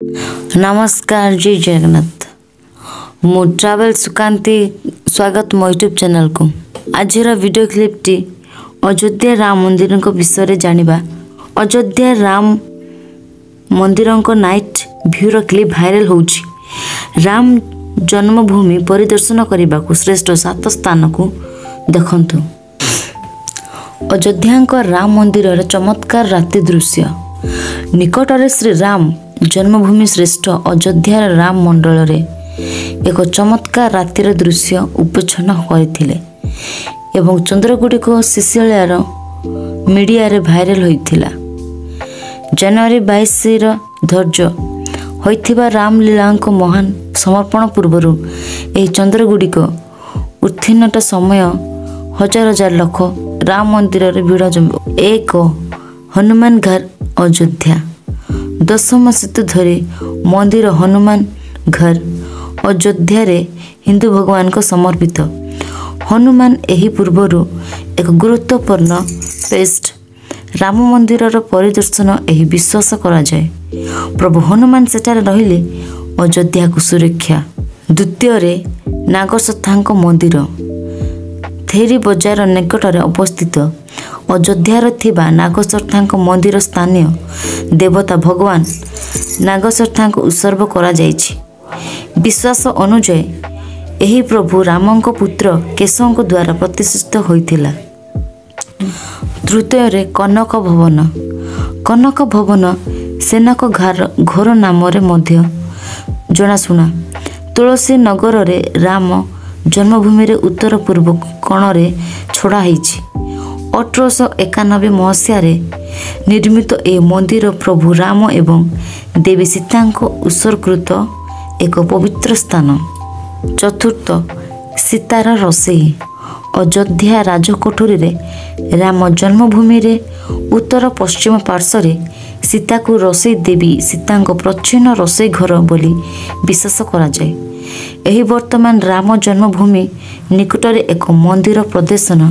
नमस्कार जय जगन्नाथ मु ट्रैवल सुकांति स्वागत मो यूट्यूब चैनल को। आज वीडियो क्लिप टी अयोध्या राम मंदिर विषय जानिबा। Ayodhya Ram Mandir night view clip viral होउछि। राम जन्मभूमि परिदर्शन करने को श्रेष्ठ 7 स्थान को देखंतु। अयोध्या राम मंदिर चमत्कार राति दृश्य। निकटरे श्री राम जन्मभूमि श्रेष्ठ अयोध्या राम मंडल रे एक चमत्कार रातिर दृश्य उपछन करथिले एवं चंद्रगुड़ी को शिशिलार मीडिया रे भाइराल होइथिला। जनवरी 22 रो धैर्य होइथिबा रामलीला को महान समर्पण पूर्वरु एही चंद्रगुड़ी को उत्थीनटा समय हजार हजार लोक राम मंदिर रे भिड़ जम। एक हनुमान घर अयोध्या 10 शताब्दी धरी मंदिर हनुमान घर अयोध्या रे हिंदू भगवान को समर्पित। हनुमान एही पूर्वरु एक गुरुत्वपूर्ण पेस्ट राम मंदिर रो परिदर्शन एही विश्वास करा जाय। प्रभु हनुमान सेठारे रहिले अयोध्या को सुरक्षा। द्वितीय रे नागसथांक मंदिर थेरी बजार निकटरे अवस्थित अयोध्या थिबा नागसर्थांक मंदिर स्थानीय देवता भगवान नागसर्थांक उत्सर्ग करा जायछि। विश्वास अनुसार एही प्रभु रामंक पुत्र केशवଙ୍କ द्वारा प्रतिष्ठित होइथिला। तृतीय रे कनक भवन। कनक भवन सेनक घोर नाम रे मध्य जनाशुना। तुलसी नगर रे राम जन्मभूमि रे उत्तर पूर्व कोण रे छोड़ा होइछि। 1891 मसीह निर्मित ए मंदिर प्रभु राम एवं देवी सीता को उत्सर्गीकृत एक पवित्र स्थान। चतुर्थ सीतार रोषेई। अयोध्या राजकोठरी रे राम जन्मभूमि रे उत्तर पश्चिम पार्श्व सीता को रोषेई देवी सीता प्राचीन रोषेई घर बोली विश्वास करा जाए। एही वर्तमान राम जन्मभूमि निकटरे एक मंदिर प्रदर्शन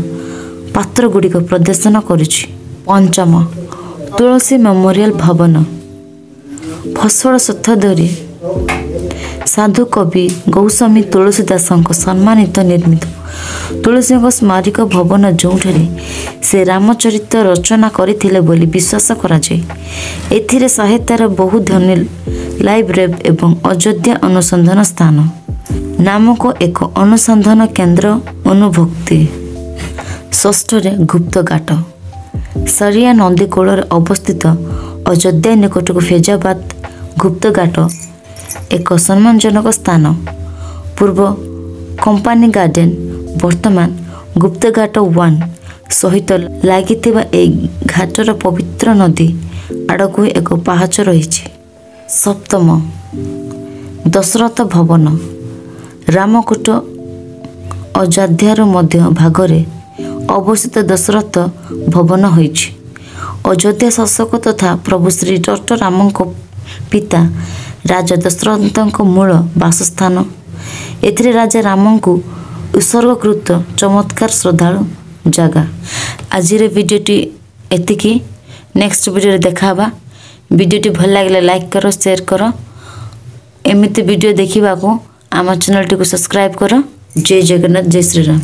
पात्र गुड़िक प्रदर्शन करुछि। पंचम तुलसी मेमोरियल भवन। फसड़ शताब्दी साधु कवि गौस्वामी तुलसीदास सम्मानित निर्मित तुलसी स्मारक भवन जोठे से रामचरित रचना करथिले बोली विश्वास करा जाय। एथिरे साहित्यर बहु धनी लाइब्रेरी एवं अयोध्या अनुसंधान स्थान नामक एक अनुसंधान केंद्र अनुभक्ति। षष्ठ रे गुप्त घाट। सरिया नदी कूल अवस्थित अयोध्या निकट को फैजाबाद गुप्त घाट एक सम्मानजनक स्थान। पूर्व कंपानी गार्डन वर्तमान गुप्त घाट 1 सहित लगी घाटर पवित्र नदी आड़क एक पहाच रही। सप्तम दशरथ भवन। रामकोट अयोध्यार मध्य भागरे अवस्थित दशरथ भवन होइछि। अयोध्या शासक तथा प्रभु श्री राम पिता राजा दशरथ मूल वासस्थान। एथिरे राजा राम को उत्सर्गीकृत चमत्कार श्रद्धालु जगह। आज वीडियोटी एतिकी। नेक्स्ट वीडियो देखा। वीडियोटी भल लगे लाइक करो शेयर करो। एमिति वीडियो देखा आम चैनल टी को सब्सक्राइब करो। जय जगन्नाथ जय श्री राम।